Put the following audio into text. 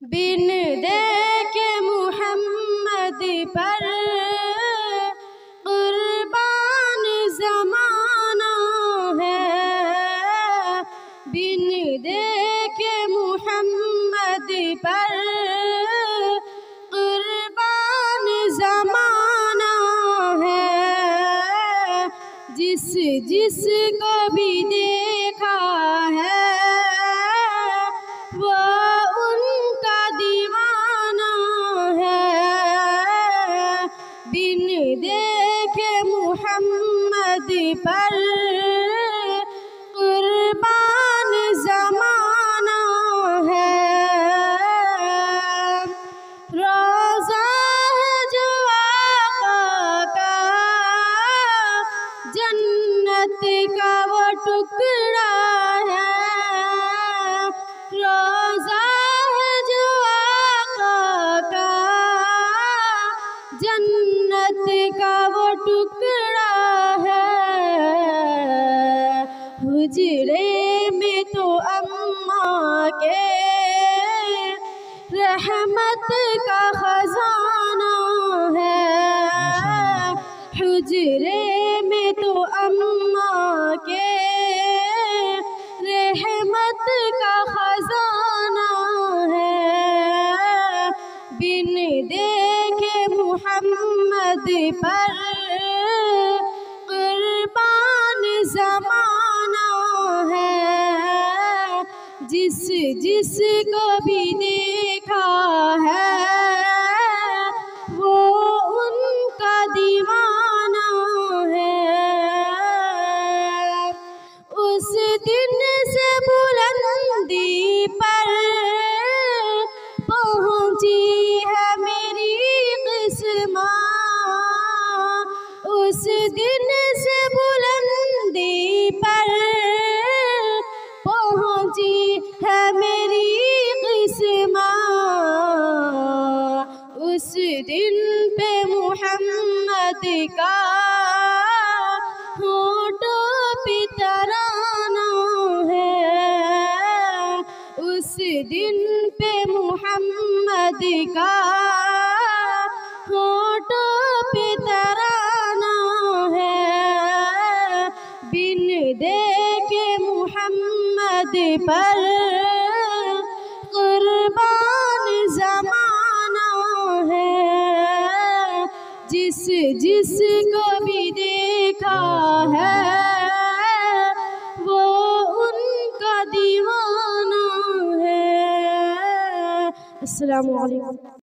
बिन देखे मुहम्मद पर कुर्बान ज़माना है। बिन देखे मुहम्मद पर कुर्बान ज़माना है। जिस को भी देखा है वो उनका दीवाना है। बिन देखे मुहम्मद पर कुर्बान ज़माना है। रोज़ा है जो आका का जन्नत का वो टुकड़ा है। रोज़ा है जो आका का जन्नत का वो टुकड़ा है। हुजरे में तो अम्मा के रहमत का खजाना है। हुजरे में तो अम्मा के रहमत का खजाना है। बिन देखे मुहम्मद पर कुर्बान ज़माना है। जिस को भी देखा है वो उनका दीवाना है। उस दिन से बुलंदी पर पहुंची है मेरी किस्मत। उस दिन से बुलंदी पर पहुंची है मेरी किस्मत। उस दिन पे मुहम्मद का होठों पे तराना है। उस दिन पे मुहम्मद का होठों पे तराना है। बिन देखे मुहम्मद पर कुर्बान ज़माना है। जिस को भी देखा है वो उनका दीवाना है। अस्सलामु अलैकुम।